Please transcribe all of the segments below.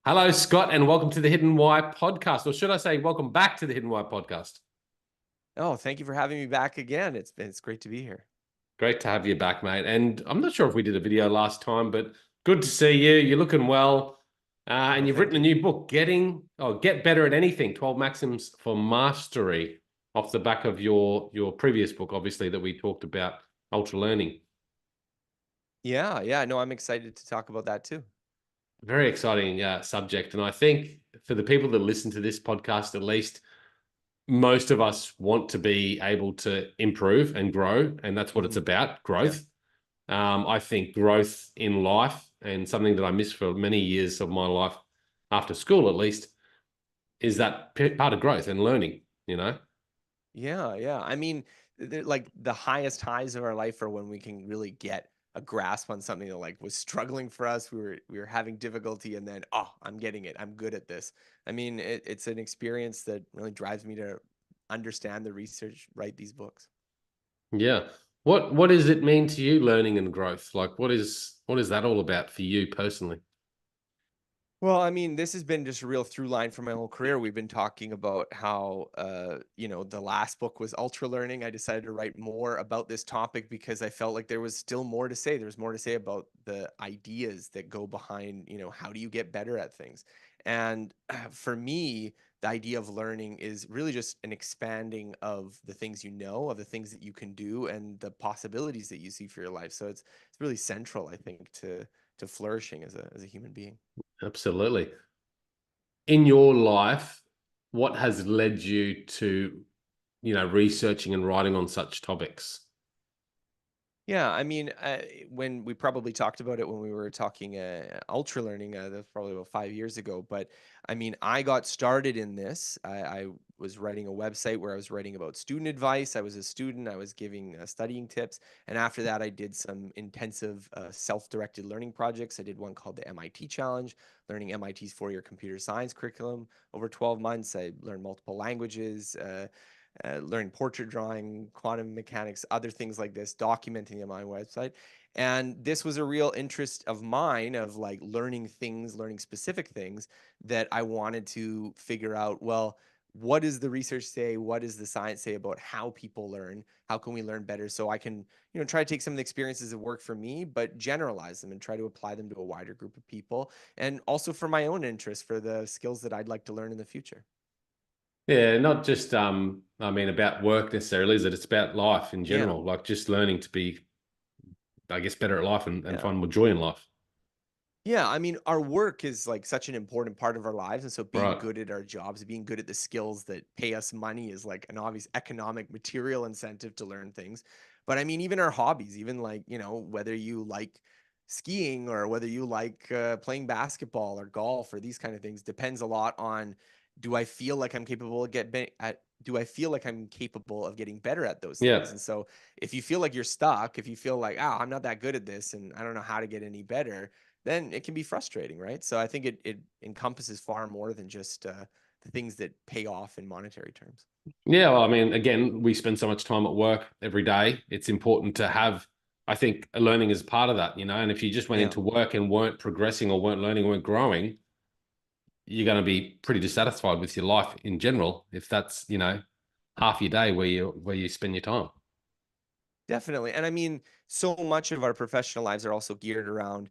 Hello, Scott, and welcome to the Hidden Why podcast. Or should I say, welcome back to the Hidden Why podcast? Oh, thank you for having me back again. It's great to be here. Great to have you back, mate. And I'm not sure if we did a video last time, but good to see you. You're looking well. And Oh, you've thank written a you. new book, Get Better at Anything, 12 Maxims for Mastery, off the back of your previous book, obviously, that we talked about, Ultralearning. Yeah. No, I'm excited to talk about that too. Very exciting subject. And I think for the people that listen to this podcast, at least, most of us want to be able to improve and grow, and that's what it's Hmm. about, Yeah. growth. I think growth in life, and something that I missed for many years of my life, after school at least, is that part of growth and learning, you know? Yeah. I mean, like the highest highs of our life are when we can really get a grasp on something that like was struggling for us. We were having difficulty, and then I'm getting it. I'm good at this. I mean, it's an experience that really drives me to understand the research, write these books. Yeah. What does it mean to you, learning and growth? Like what is that all about for you personally? Well, I mean, this has been just a real through line for my whole career. We've been talking about how, the last book was ultra learning. I decided to write more about this topic because I felt like there was still more to say. There was more to say about the ideas that go behind, how do you get better at things? And for me, the idea of learning is really just an expanding of the things you know, of the things that you can do, and the possibilities that you see for your life. So it's really central, I think, to flourishing as a human being. Absolutely. In your life, what has led you to, researching and writing on such topics? Yeah, I mean, when we probably talked about it when we were talking ultra learning, that's probably about 5 years ago. But I mean, I got started in this. I was writing a website where I was writing about student advice. I was a student. I was giving studying tips, and after that, I did some intensive self-directed learning projects. I did one called the MIT Challenge, learning MIT's four-year computer science curriculum over 12 months. I learned multiple languages. Learning portrait drawing, quantum mechanics, other things like this, documenting them on my website. And this was a real interest of mine of like learning things, learning specific things that I wanted to figure out. Well, what does the research say? What does the science say about how people learn? How can we learn better? So I can, try to take some of the experiences that work for me, but generalize them and try to apply them to a wider group of people. And also for my own interest, for the skills that I'd like to learn in the future. Yeah, not just about work necessarily, is it? It's about life in Yeah. general, like just learning to be, I guess, better at life and Yeah. find more joy in life. Yeah, I mean, our work is like such an important part of our lives. And so being Right. good at our jobs, being good at the skills that pay us money is like an obvious economic material incentive to learn things. But I mean, even our hobbies, even like, whether you like skiing or whether you like playing basketball or golf or these kind of things depends a lot on, do I feel like I'm capable of do I feel like I'm capable of getting better at those things? Yeah. And so if you feel like you're stuck, if you feel like, I'm not that good at this and I don't know how to get any better, then it can be frustrating, right? So I think it encompasses far more than just the things that pay off in monetary terms. Yeah. Well, I mean, again, we spend so much time at work every day. It's important to have, I think, learning is part of that, and if you just went Yeah, into work and weren't progressing or weren't learning or weren't growing, you're going to be pretty dissatisfied with your life in general if that's, half your day where you spend your time. definitely. And I mean, so much of our professional lives are also geared around,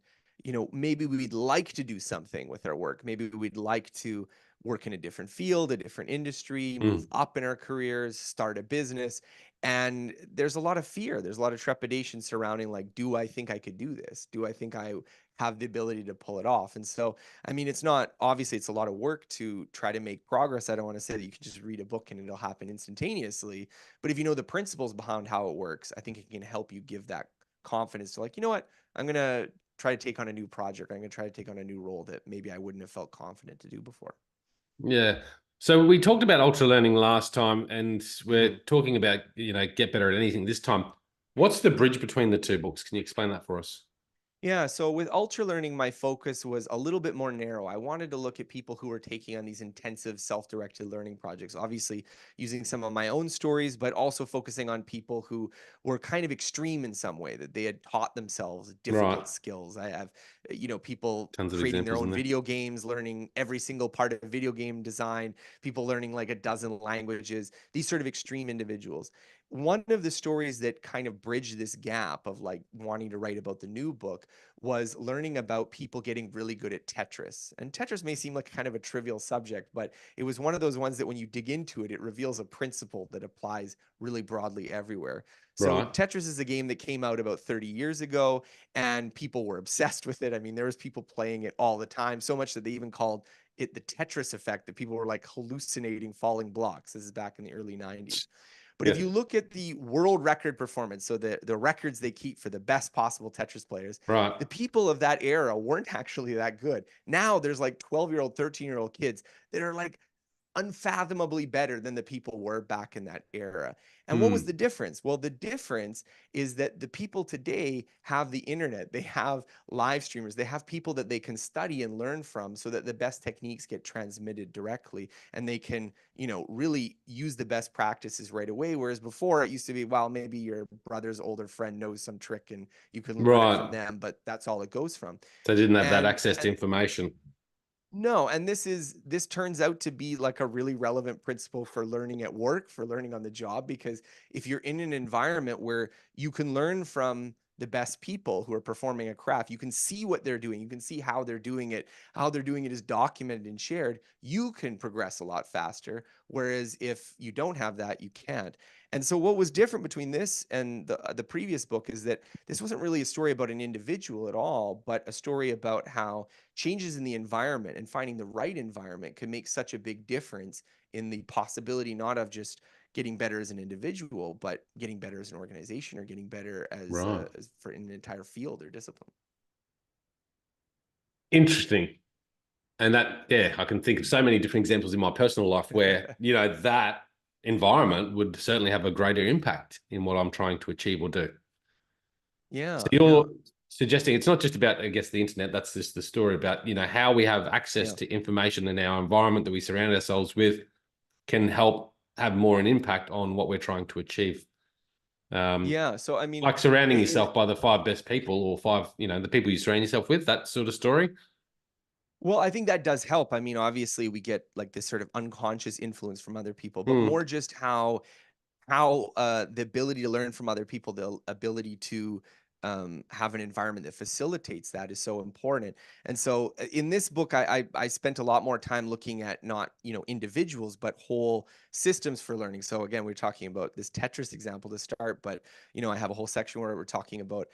maybe we'd like to do something with our work. Maybe we'd like to work in a different field, a different industry, move Mm. up in our careers, start a business. And there's a lot of fear. There's a lot of trepidation surrounding, like, do I think I could do this? Do I think I have the ability to pull it off? And so, I mean, it's not obviously it's a lot of work to try to make progress. I don't want to say that you can just read a book and it'll happen instantaneously, but if you know the principles behind how it works, I think it can help you give that confidence to, like, you know what, I'm going to try to take on a new project. I'm going to try to take on a new role that maybe I wouldn't have felt confident to do before. Yeah. So we talked about ultra learning last time, and we're Mhm. talking about, get better at anything this time. What's the bridge between the two books? Can you explain that for us? Yeah, so with Ultralearning, my focus was a little bit more narrow. I wanted to look at people who were taking on these intensive self-directed learning projects, obviously using some of my own stories, but also focusing on people who were kind of extreme in some way, that they had taught themselves Right. difficult skills. I have, people Tons of creating their examples in own there. video games, learning every single part of video game design, people learning like a dozen languages, these sort of extreme individuals. One of the stories that kind of bridged this gap of like wanting to write about the new book was learning about people getting really good at Tetris. And Tetris may seem like kind of a trivial subject, but it was one of those ones that when you dig into it, it reveals a principle that applies really broadly everywhere. So Right. Tetris is a game that came out about 30 years ago and people were obsessed with it. I mean, there was people playing it all the time, so much that they even called it the Tetris effect, that people were like hallucinating falling blocks. This is back in the early 90s. But if Yeah. you look at the world record performance, so the records they keep for the best possible Tetris players, Right. the people of that era weren't actually that good. Now there's like 12-year-old, 13-year-old kids that are like unfathomably better than the people were back in that era. And what was Hmm. the difference? Well, the difference is that the people today have the internet, they have live streamers, they have people that they can study and learn from so that the best techniques get transmitted directly and they can, really use the best practices right away. Whereas before it used to be, well, maybe your brother's older friend knows some trick and you can learn it from Right. them, but that's all it goes from. They didn't have that And access to information. no, and this turns out to be like a really relevant principle for learning at work, for learning on the job, because if you're in an environment where you can learn from the best people who are performing a craft, you can see what they're doing, you can see how they're doing it is documented and shared, you can progress a lot faster. Whereas if you don't have that, you can't. And so what was different between this and the previous book is that this wasn't really a story about an individual at all, but a story about how changes in the environment and finding the right environment could make such a big difference in the possibility not of just getting better as an individual, but getting better as an organization or getting better Right. as for an entire field or discipline. Interesting. And that, yeah, I can think of so many different examples in my personal life where, that environment would certainly have a greater impact in what I'm trying to achieve or do. So Yeah, yeah, you're suggesting it's not just about, I guess, the internet. That's just the story about, how we have access yeah. to information in our environment that we surround ourselves with can help have more an impact on what we're trying to achieve. Um, Yeah. So I mean, like surrounding in yourself by the five best people or five, the people you surround yourself with, that sort of story. well, I think that does help. I mean, obviously we get like this sort of unconscious influence from other people, but Mm, more just how the ability to learn from other people, the ability to have an environment that facilitates that is so important. And so in this book, I spent a lot more time looking at not individuals, but whole systems for learning. So again, we're talking about this Tetris example to start, but I have a whole section where we're talking about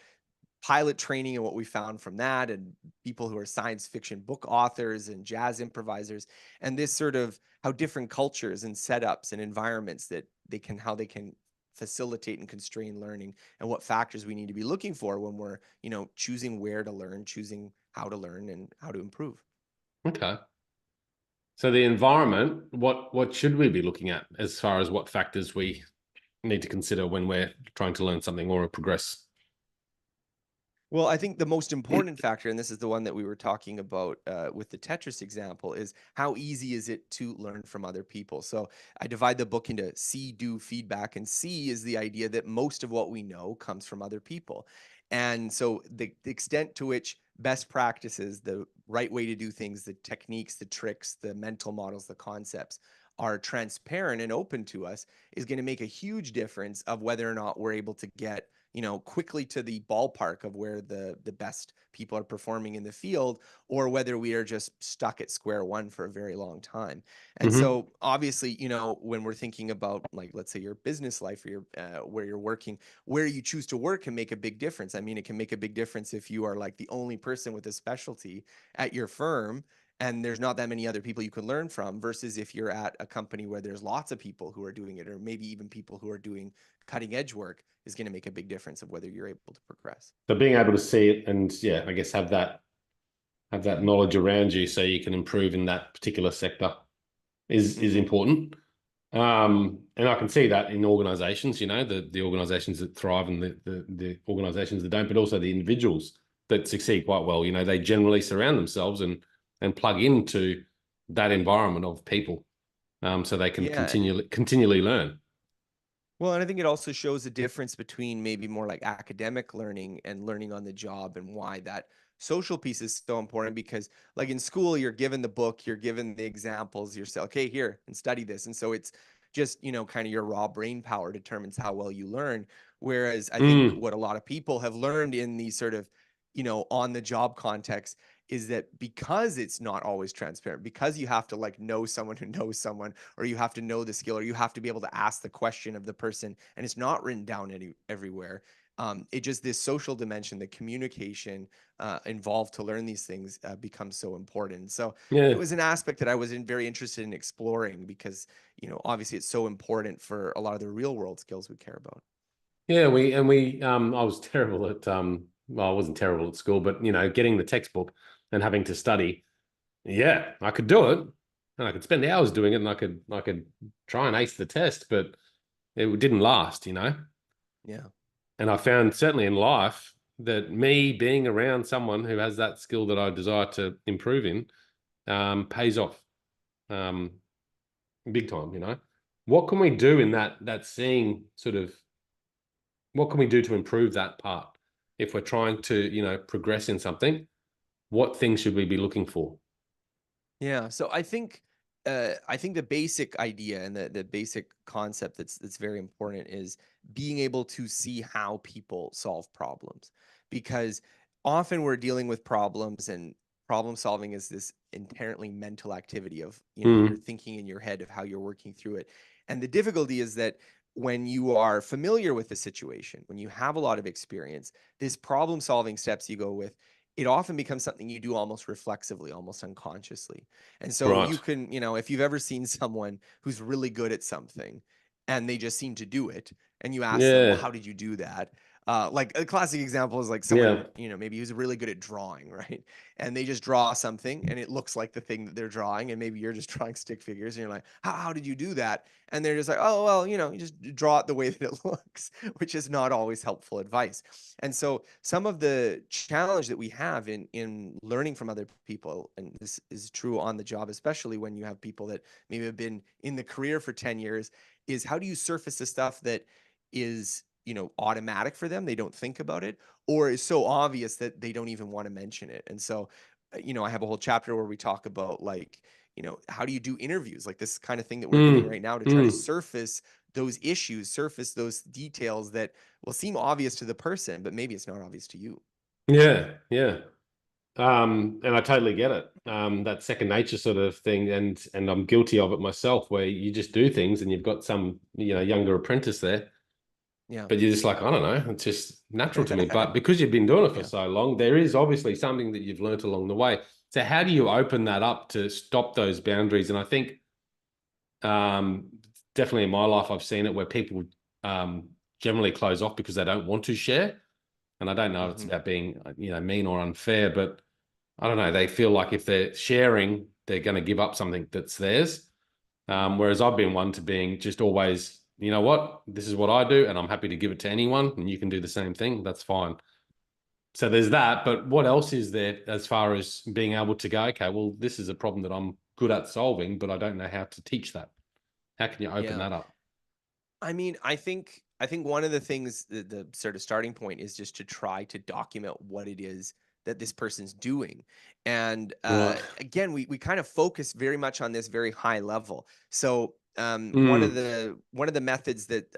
pilot training and what we found from that, and people who are science fiction book authors and jazz improvisers, and this sort of how different cultures and setups and environments that how they can facilitate and constrain learning, and what factors we need to be looking for when we're choosing where to learn, choosing how to learn and how to improve. okay. So the environment, what should we be looking at as far as what factors we need to consider when we're trying to learn something or progress? Well, I think the most important factor, and this is the one that we were talking about with the Tetris example, is how easy is it to learn from other people? So I divide the book into see, do, feedback, and see is the idea that most of what we know comes from other people. And so the extent to which best practices, the right way to do things, the techniques, the tricks, the mental models, the concepts are transparent and open to us is going to make a huge difference of whether or not we're able to get quickly to the ballpark of where the best people are performing in the field, or whether we are just stuck at square one for a very long time. And Mm-hmm. so obviously, when we're thinking about, like, let's say your business life or your where you're working, where you choose to work can make a big difference. I mean, it can make a big difference if you are like the only person with a specialty at your firm and there's not that many other people you can learn from, versus if you're at a company where there's lots of people who are doing it, or maybe even people who are doing cutting edge work, is going to make a big difference of whether you're able to progress. So being able to see it and, yeah, I guess have that knowledge around you so you can improve in that particular sector is Hmm. important. And I can see that in organizations, the organizations that thrive and the organizations that don't, but also the individuals. that succeed quite well. You know, they generally surround themselves and plug into that environment of people, so they can Yeah. continually learn. Well, and I think it also shows a difference between maybe more like academic learning and learning on the job, and why that social piece is so important. Because like in school, you're given the book, you're given the examples, you're saying, okay, here and study this. And so it's just, kind of your raw brain power determines how well you learn. Whereas I think Mm, what a lot of people have learned in these sort of, on the job context, is that because it's not always transparent, because you have to like know someone who knows someone, or you have to know the skill, or you have to be able to ask the question of the person, and it's not written down everywhere. It just, this social dimension, the communication involved to learn these things becomes so important. So it yeah. was an aspect that I was very interested in exploring, because obviously it's so important for a lot of the real world skills we care about. Yeah, I was terrible at well, I wasn't terrible at school, but you know, getting the textbook and having to study. Yeah, I could do it, and I could spend hours doing it, and I could try and ace the test, but it didn't last, you know. Yeah. And I found certainly in life that me being around someone who has that skill that I desire to improve in pays off um, big time, you know. What can we do in that seeing sort of what can we do to improve that part if we're trying to, you know, progress in something? What things should we be looking for? Yeah, so I think the basic idea and the basic concept that's very important is being able to see how people solve problems. Because often we're dealing with problems, and problem solving is this inherently mental activity of, you're Mm, thinking in your head of how you're working through it. And the difficulty is that when you are familiar with the situation, when you have a lot of experience, this problem solving steps you go with, it often becomes something you do almost reflexively, almost unconsciously. And so you right. can, if you've ever seen someone who's really good at something and they just seem to do it, and you ask them, well, Yeah. how did you do that? Like a classic example is like someone, Yeah. maybe who's really good at drawing, right? And they just draw something and it looks like the thing that they're drawing. And maybe you're just drawing stick figures and you're like, how did you do that? And they're just like, oh, well, you just draw it the way that it looks, which is not always helpful advice. And so some of the challenge that we have in learning from other people, and this is true on the job, especially when you have people that maybe have been in the career for 10 years, is how do you surface the stuff that is, automatic for them, they don't think about it, or is so obvious that they don't even want to mention it. And so, I have a whole chapter where we talk about like, how do you do interviews, like this kind of thing that we're doing Mm, right now, to try to mm. surface those issues, surface those details that will seem obvious to the person, but maybe it's not obvious to you. Yeah. Yeah. And I totally get it. That second nature sort of thing, and I'm guilty of it myself, where you just do things and you've got some, you know, younger apprentice there, Yeah. but you're just like, I don't know, it's just natural to me. But because you've been doing it for Yeah. so long, there is obviously something that you've learnt along the way. So how do you open that up to stop those boundaries? And I think um, definitely in my life, I've seen it where people um, generally close off because they don't want to share. And I don't know if it's Hmm. about being, you know, mean or unfair, but I don't know. They feel like if they're sharing, they're going to give up something that's theirs. Hmm. Whereas I've been one to being just always, you know what, this is what I do, and I'm happy to give it to anyone, and you can do the same thing. That's fine. So there's that. But what else is there as far as being able to go, okay, well, this is a problem that I'm good at solving, but I don't know how to teach that. How can you open Yeah. that up? I mean, I think one of the things, the sort of starting point is just to try to document what it is that this person's doing. And Right. again, we kind of focus very much on this very high level. So Mm, one of the methods that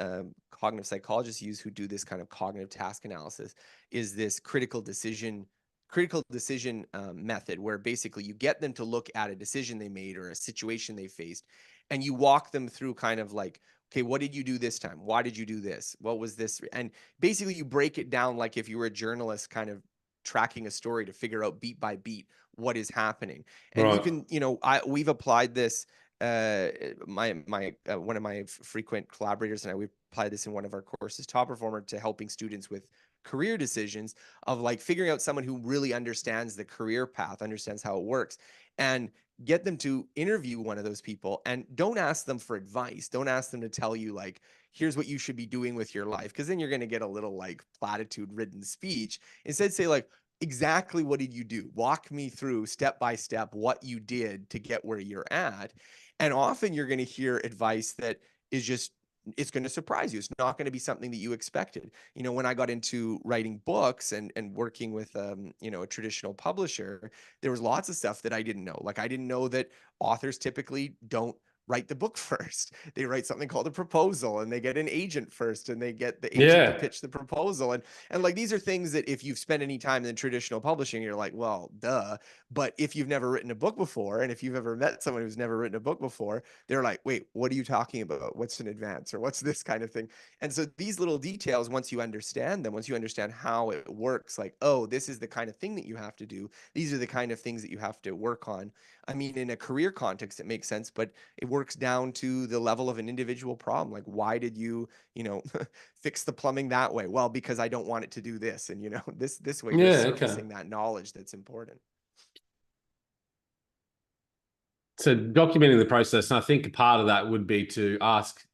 cognitive psychologists use, who do this kind of cognitive task analysis, is this critical decision method, where basically you get them to look at a decision they made or a situation they faced, and you walk them through kind of like, okay, what did you do this time? Why did you do this? What was this? And basically, you break it down like if you were a journalist, kind of tracking a story to figure out beat by beat what is happening. And you right. can, we've applied this. My one of my frequent collaborators and I, we applied this in one of our courses, Top Performer, to helping students with career decisions, of like figuring out someone who really understands the career path, understands how it works, and get them to interview one of those people. And don't ask them for advice, don't ask them to tell you like, here's what you should be doing with your life, because then you're going to get a little like platitude ridden speech. Instead, say like, exactly what did you do? Walk me through step by step what you did to get where you're at. And often you're going to hear advice that is just, it's going to surprise you. It's not going to be something that you expected. You know, when I got into writing books and working with you know, a traditional publisher, there was lots of stuff that I didn't know. Like I didn't know that authors typically don't write the book first. They write something called a proposal, and they get an agent first, and they get the agent to Yeah. pitch the proposal. And like these are things that if you've spent any time in traditional publishing, you're like, well, duh. But if you've never written a book before, and if you've ever met someone who's never written a book before, they're like, wait, what are you talking about? What's an advance, or what's this kind of thing? And so these little details, once you understand them, once you understand how it works, like, oh, this is the kind of thing that you have to do. These are the kind of things that you have to work on. I mean, in a career context, it makes sense, but it works down to the level of an individual problem. Like, why did you, you know, fix the plumbing that way? Well, because I don't want it to do this. And, you know, this way you're Yeah. Okay. surfacing that knowledge that's important. So documenting the process, and I think a part of that would be to ask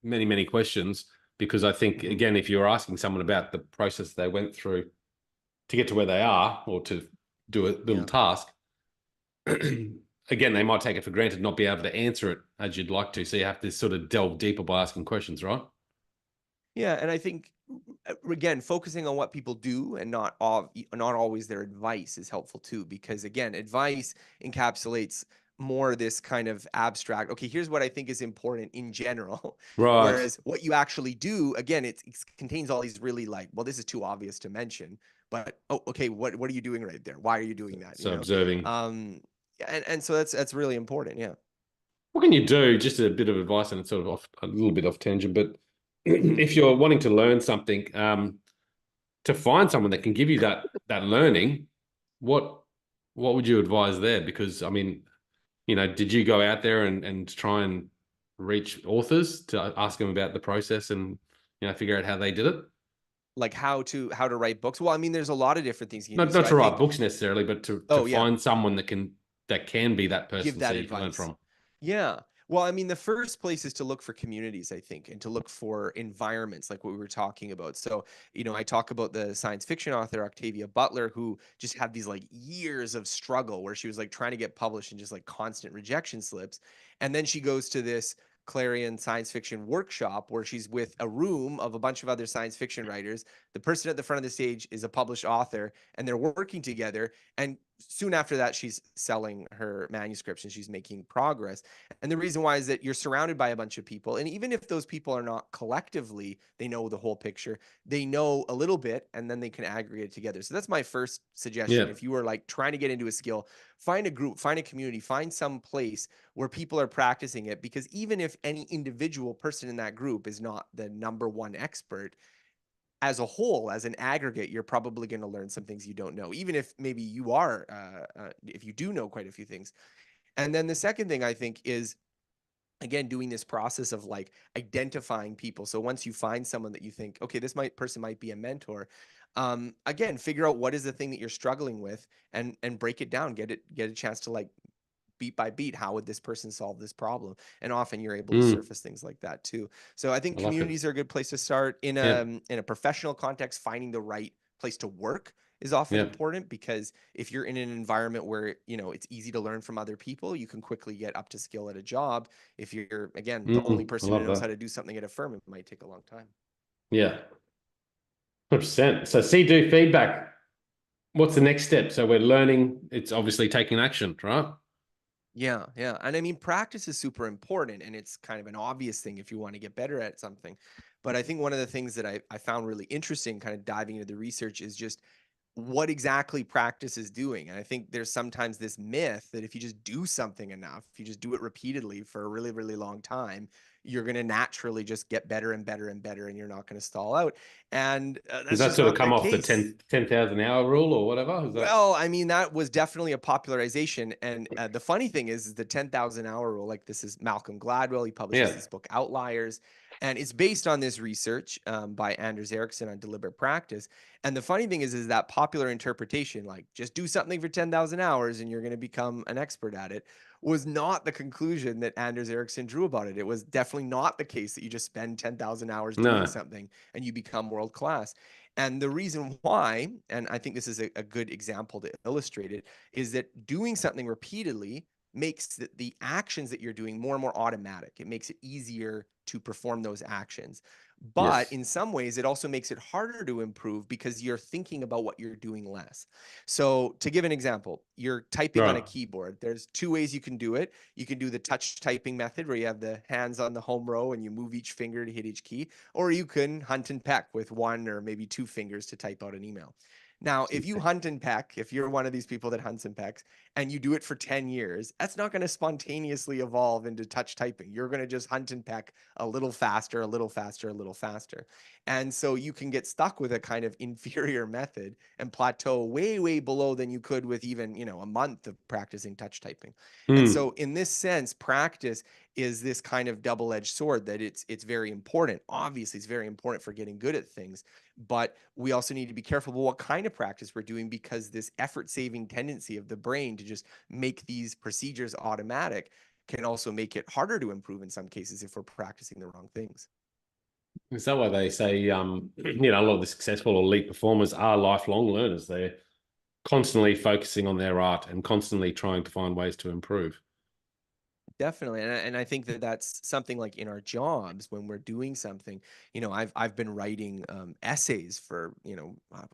many, many questions, because I think, Mhm. again, if you're asking someone about the process they went through to get to where they are, or to do a little Yeah. task, again, they might take it for granted, not be able to answer it as you'd like to. So you have to sort of delve deeper by asking questions, right? Yeah, and I think again, focusing on what people do and not always their advice is helpful too, because again, advice encapsulates more this kind of abstract. Okay, here's what I think is important in general, Right. whereas what you actually do, again, it contains all these really like, well, this is too obvious to mention, but oh, okay, what are you doing right there? Why are you doing that? You So know, observing. and so that's really important. Yeah. What can you do? Just a bit of advice, and it's sort of off a little bit off tangent, but Mhm. if you're wanting to learn something, to find someone that can give you that learning, what what would you advise there? Because I mean, did you go out there and try and reach authors to ask them about the process and figure out how they did it? Like how to write books. Well, I mean, there's a lot of different things you can do. Not So not I to write think, books necessarily, but to oh yeah, find someone that can be that give person so that you can learn advice. from. Yeah. Well, I mean, the first place is to look for communities, I think, and to look for environments like what we were talking about. So, you know, I talk about the science fiction author Octavia Butler, who just had these like years of struggle where she was like trying to get published and just like constant rejection slips. And then she goes to this Clarion science fiction workshop where she's with a room of a bunch of other science fiction writers. The person at the front of the stage is a published author, and they're working together. And soon after that, she's selling her manuscripts and she's making progress. And the reason why is that you're surrounded by a bunch of people. And even if those people are not collectively, they know the whole picture, they know a little bit, and then they can aggregate it together. So that's my first suggestion. Yeah. If you are like trying to get into a skill, find a group, find a community, find some place where people are practicing it. Because even if any individual person in that group is not the number one expert, as a whole, as an aggregate, you're probably going to learn some things you don't know, even if maybe you are, if you do know quite a few things. And then the second thing I think is, again, doing this process of like identifying people. So once you find someone that you think, okay, person might be a mentor, again, figure out what is the thing that you're struggling with, and break it down, get a chance to like beat by beat, how would this person solve this problem? And often you're able to Mm, surface things like that too. So I think I like it. communities are a good place to start. In Yeah. a professional context, finding the right place to work is often Yeah. important, because if you're in an environment where, you know, it's easy to learn from other people, you can quickly get up to skill at a job. If you're, again, the only I person who love knows how that. to do something at a firm, it might take a long time. Yeah. 100%. So see, do feedback. What's the next step? So we're learning. It's obviously taking action, right? Yeah, yeah. And I mean, practice is super important, and it's kind of an obvious thing if you want to get better at something. But I think one of the things that I found really interesting, kind of diving into the research, is just what exactly practice is doing. And I think there's sometimes this myth that if you just do something enough, if you just do it repeatedly for a really, really long time, you're going to naturally just get better and better and better, and you're not going to stall out. And Does that's that just sort of not the come off the case. 10,000 hour rule or whatever? Is that? Well, I mean, that was definitely a popularization. And the funny thing is the 10,000 hour rule. Like, this is Malcolm Gladwell. He publishes Yeah. this book, Outliers. And it's based on this research by Anders Ericsson on deliberate practice. And the funny thing is that popular interpretation, like just do something for 10,000 hours and you're going to become an expert at it, was not the conclusion that Anders Ericsson drew about it. It was definitely not the case that you just spend 10,000 hours doing No. something and you become world class. And the reason why, and I think this is a good example to illustrate it, is that doing something repeatedly makes the actions that you're doing more and more automatic. It makes it easier to perform those actions. But Yes. in some ways, it also makes it harder to improve because you're thinking about what you're doing less. So, to give an example, you're typing on a Right. keyboard. There's two ways you can do it. You can do the touch typing method where you have the hands on the home row and you move each finger to hit each key, or you can hunt and peck with one or maybe two fingers to type out an email. Now, if you hunt and peck, if you're one of these people that hunts and pecks, and you do it for 10 years, that's not going to spontaneously evolve into touch typing. You're going to just hunt and peck a little faster, a little faster, a little faster. And so you can get stuck with a kind of inferior method and plateau way, way below than you could with even, a month of practicing touch typing. And Mm. so in this sense, practice is this kind of double-edged sword that it's very important. Obviously, it's very important for getting good at things, but we also need to be careful about what kind of practice we're doing because this effort-saving tendency of the brain to just make these procedures automatic can also make it harder to improve in some cases if we're practicing the wrong things. Is that why they say, a lot of the successful or elite performers are lifelong learners? They're constantly focusing on their art and constantly trying to find ways to improve. Definitely, and I think that that's something like in our jobs when we're doing something. I've been writing essays for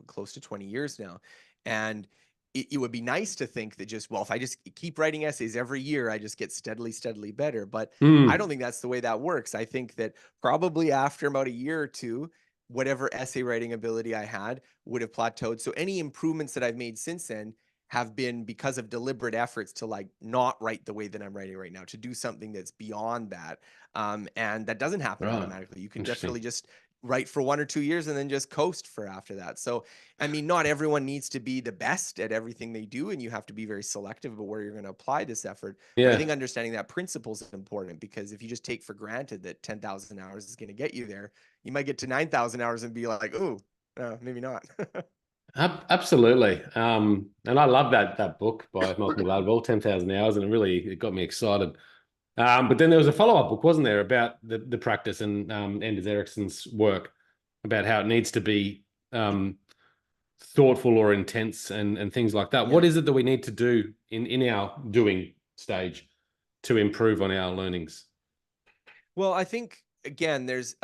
close to 20 years now, and it would be nice to think that just well, if I just keep writing essays every year, I just get steadily, steadily better. But I don't Mm. think that's the way that works. I think that probably after about a year or two, whatever essay writing ability I had would have plateaued. So any improvements that I've made since then have been because of deliberate efforts to like not write the way that I'm writing right now, to do something that's beyond that. And that doesn't happen Right. automatically. You can definitely Interesting. just write for 1 or 2 years and then just coast for after that. So, I mean, not everyone needs to be the best at everything they do, and you have to be very selective about where you're going to apply this effort. But I Yeah. think understanding that principle is important because if you just take for granted that 10,000 hours is going to get you there, you might get to 9,000 hours and be like, oh, maybe not. Absolutely. And I love that book by Malcolm Gladwell, 10,000 Hours, and it got me excited. But then there was a follow-up book, wasn't there, about the practice and Anders Ericsson's work about how it needs to be thoughtful or intense and things like that. What Yeah. is it that we need to do in our doing stage to improve on our learnings? Well, I think again, there's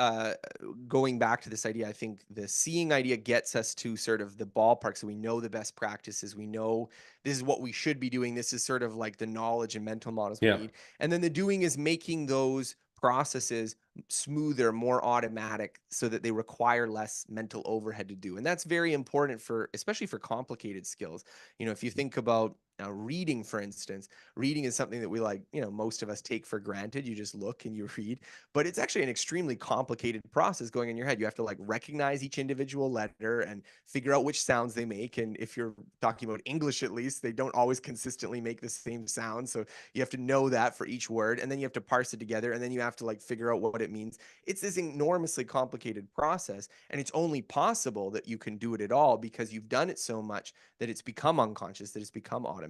going back to this idea. I think the seeing idea gets us to sort of the ballpark, so we know the best practices. We know this is what we should be doing. This is sort of like the knowledge and mental models we Yeah. need, and then the doing is making those processes smoother, more automatic, so that they require less mental overhead to do. And that's very important for, especially for complicated skills. If you think about reading, for instance, reading is something that we like, most of us take for granted. You just look and you read, but it's actually an extremely complicated process going in your head. You have to like recognize each individual letter and figure out which sounds they make. And if you're talking about English, at least, they don't always consistently make the same sound. So you have to know that for each word. And then you have to parse it together. And then you have to like figure out what it means. It's this enormously complicated process. And it's only possible that you can do it at all because you've done it so much that it's become unconscious, that it's become automatic.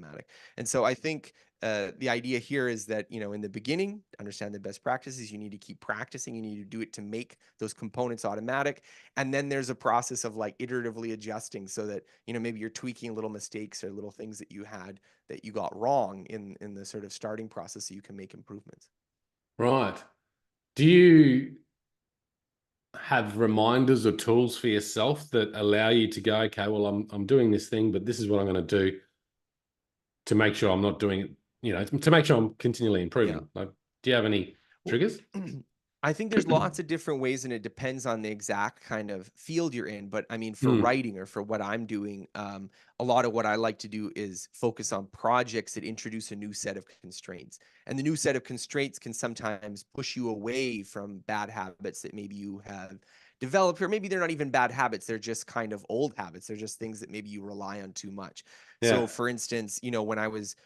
And so I think the idea here is that in the beginning, understand the best practices. You need to keep practicing. You need to do it to make those components automatic, and then there's a process of like iteratively adjusting so that maybe you're tweaking little mistakes or little things that you had that you got wrong in the sort of starting process, so you can make improvements. Right. Do you have reminders or tools for yourself that allow you to go, okay, well, I'm doing this thing, but this is what I'm going to do to make sure I'm not doing it, to make sure I'm continually Yeah. improving? Like, do you have any Well, triggers? I think there's lots of different ways, and it depends on the exact kind of field you're in. But I mean, for Mm. writing or for what I'm doing, a lot of what I like to do is focus on projects that introduce a new set of constraints. And the new set of constraints can sometimes push you away from bad habits that maybe you have developed, or maybe they're not even bad habits. They're just kind of old habits. They're just things that maybe you rely on too much. So, Yeah. for instance, when I was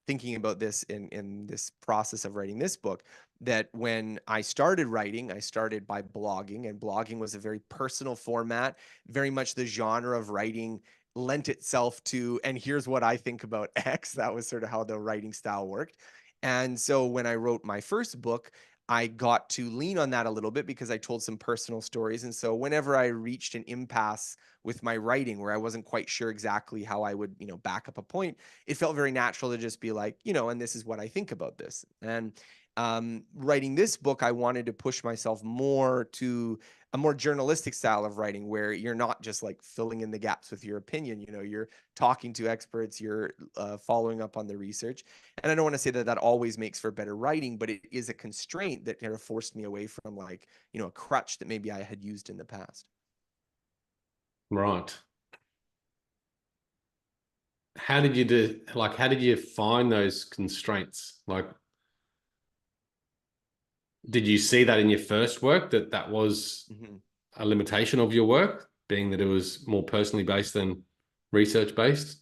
thinking about this in this process of writing this book, that when I started writing, I started by blogging, and blogging was a very personal format, very much the genre of writing lent itself to, and here's what I think about X. That was sort of how the writing style worked. And so when I wrote my first book, I got to lean on that a little bit because I told some personal stories. And so whenever I reached an impasse with my writing where I wasn't quite sure exactly how I would, back up a point, it felt very natural to just be like, and this is what I think about this. And writing this book, I wanted to push myself more to a more journalistic style of writing where you're not just like filling in the gaps with your opinion. You're talking to experts, you're following up on the research. And I don't want to say that that always makes for better writing, but it is a constraint that kind of forced me away from like, a crutch that maybe I had used in the past. Right. How did you do, like, how did you find those constraints? Like, did you see that in your first work that that was Mm-hmm. a limitation of your work, being that it was more personally based than research based?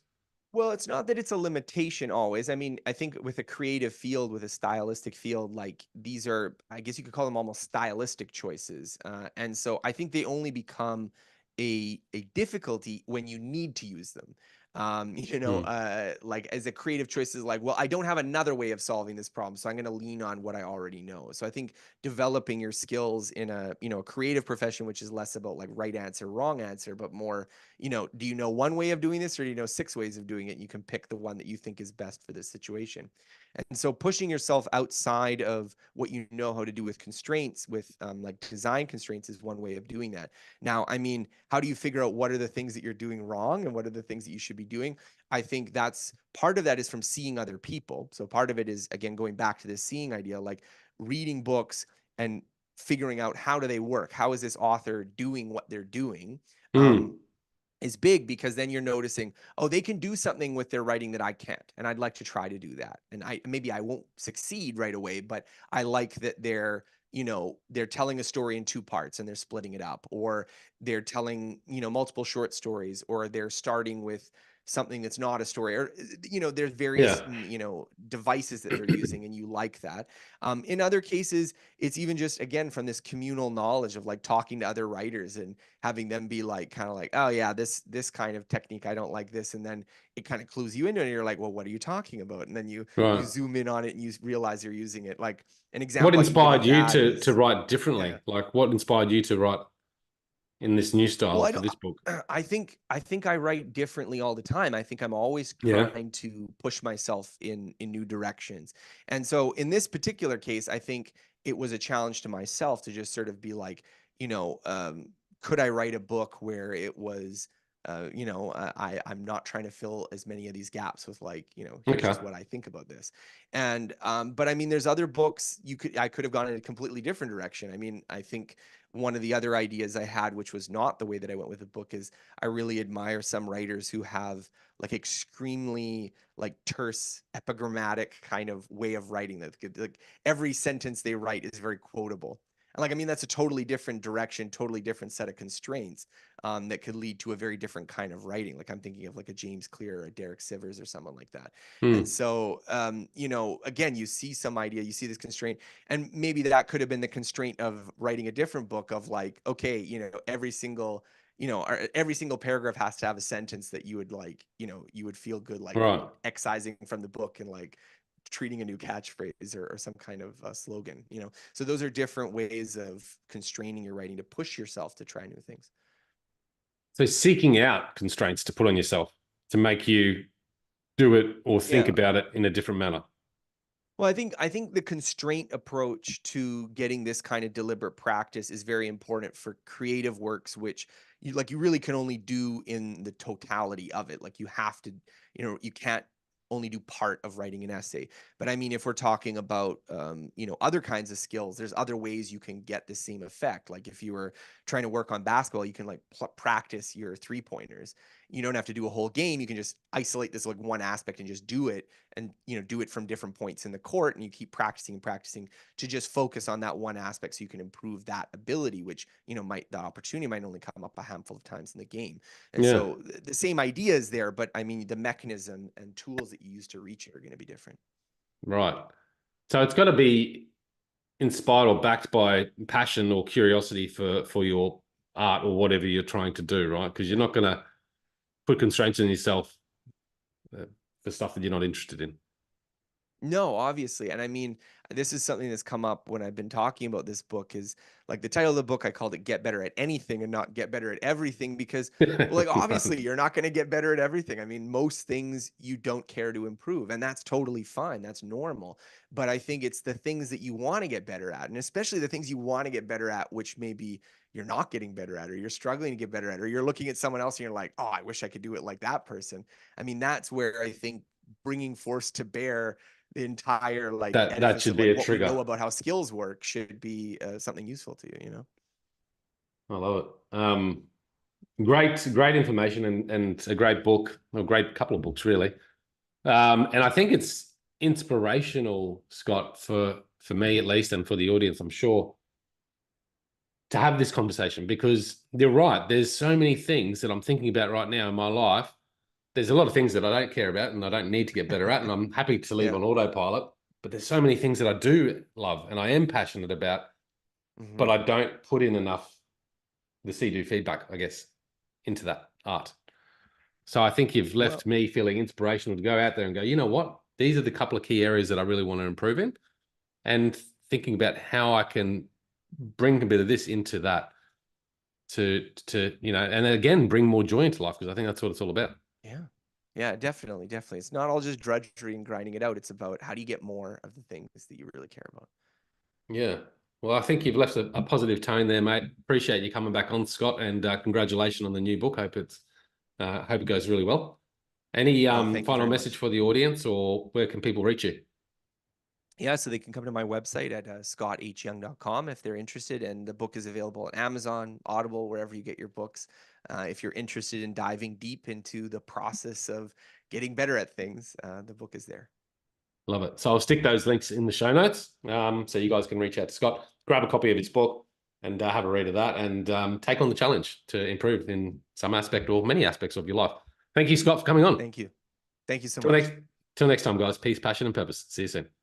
Well, it's not that it's a limitation always. I mean, I think with a creative field, with a stylistic field, like these are, I guess you could call them almost stylistic choices. And so I think they only become a difficulty when you need to use them. Hmm. Like as a creative choice is like, well, I don't have another way of solving this problem, so I'm going to lean on what I already know. So I think developing your skills in a creative profession, which is less about like right answer, wrong answer, but more do you know one way of doing this or do you know six ways of doing it? And you can pick the one that you think is best for this situation. And so pushing yourself outside of what you know how to do with constraints, with like design constraints, is one way of doing that. Now, I mean, how do you figure out what are the things that you're doing wrong and what are the things that you should be doing? I think that's part of that is from seeing other people. So part of it is, again, going back to this seeing idea, like reading books and figuring out how do they work? How is this author doing what they're doing? Um, Hmm. is big because then you're noticing, oh, they can do something with their writing that I can't, and I'd like to try to do that. And maybe I won't succeed right away, but I like that they're telling a story in two parts and they're splitting it up, or they're telling multiple short stories, or they're starting with something that's not a story, or there's various Yeah. devices that they're using, and you like that. In other cases, it's even just again from this communal knowledge of like talking to other writers and having them be like kind of like, oh yeah, this kind of technique, I don't like this, and then it kind of clues you into it and you're like, well, what are you talking about? And then you Right. zoom in on it and you realize you're using it. Like an What example I can give inspired of you that to is, write yeah. differently? Like, what inspired you to write in this new Well, style I for don't. this book? I think I write differently all the time. I think I'm always Yeah. trying to push myself in new directions. And so in this particular case, I think it was a challenge to myself to just sort of be like, you know, um, could I write a book where it was, I'm not trying to fill as many of these gaps with like, here's Okay. just what I think about this. And but I mean, there's other books I could have gone in a completely different direction. I mean, I think one of the other ideas I had, which was not the way that I went with the book, is I really admire some writers who have like extremely like terse epigrammatic kind of way of writing that like every sentence they write is very quotable. And like I mean that's a totally different direction, totally different set of constraints that could lead to a very different kind of writing. Like I'm thinking of like a James Clear or a Derek Sivers or someone like that. And Hmm. so again, you see some idea, you see this constraint, and maybe that could have been the constraint of writing a different book of like, okay, every single paragraph has to have a sentence that you would like, you would feel good like Right. excising from the book and like treating a new catchphrase or some kind of slogan. So those are different ways of constraining your writing to push yourself to try new things. So seeking out constraints to put on yourself to make you do it or think Yeah. about it in a different manner. Well, I think the constraint approach to getting this kind of deliberate practice is very important for creative works, which you really can only do in the totality of it. Like you have to, you can't only do part of writing an essay. But I mean, if we're talking about other kinds of skills, there's other ways you can get the same effect. Like if you were trying to work on basketball, you can like practice your 3 pointers. You don't have to do a whole game. You can just isolate this like one aspect and just do it, and do it from different points in the court, and you keep practicing and practicing to just focus on that one aspect so you can improve that ability, which might the opportunity might only come up a handful of times in the game. And Yeah. so the same idea is there, but I mean the mechanism and tools that that you use to reach it are going to be different. Right. So it's got to be inspired or backed by passion or curiosity for your art or whatever you're trying to do, right? Because you're not going to put constraints on yourself for stuff that you're not interested in. No, obviously. And I mean, this is something that's come up when I've been talking about this book is like the title of the book, I called it Get Better at Anything and not Get Better at Everything because, well, like, obviously, you're not going to get better at everything. I mean, most things you don't care to improve, and that's totally fine. That's normal. But I think it's the things that you want to get better at, and especially the things you want to get better at, which maybe you're not getting better at, or you're struggling to get better at, or you're looking at someone else and you're like, oh, I wish I could do it like that person. I mean, that's where I think bringing force to bear the entire like That edifice should of be like a what we trigger. know about how skills work should be something useful to you, you know? I love it. Great information and a great book, a great couple of books, really. And I think it's inspirational, Scott, for me at least, and for the audience, I'm sure, to have this conversation because you're right. There's so many things that I'm thinking about right now in my life. There's a lot of things that I don't care about and I don't need to get better at, and I'm happy to leave Yeah. on autopilot. But there's so many things that I do love and I am passionate about, but Hmm. I don't put in enough the see-do feedback, I guess, into that art. So I think you've Well, left me feeling inspirational to go out there and go, you know what? These are the couple of key areas that I really want to improve in, and thinking about how I can bring a bit of this into that to and again bring more joy into life because I think that's what it's all about. yeah. Yeah, definitely, definitely. It's not all just drudgery and grinding it out. It's about how do you get more of the things that you really care about. Yeah. Well, I think you've left a positive tone there, mate. Appreciate you coming back on, Scott, and congratulations on the new book. Hope it goes really well. Any Oh, thank you final very message much. for the audience, or where can people reach you? Yeah, so they can come to my website at scotthyoung.com if they're interested, and the book is available on Amazon, Audible, wherever you get your books. If you're interested in diving deep into the process of getting better at things, the book is there. Love it. So I'll stick those links in the show notes, so you guys can reach out to Scott, grab a copy of his book, and have a read of that, and take on the challenge to improve in some aspect or many aspects of your life. Thank you, Scott, for coming on. Thank you. Thank you so Till much. next, till next time, guys. Peace, passion, and purpose. See you soon.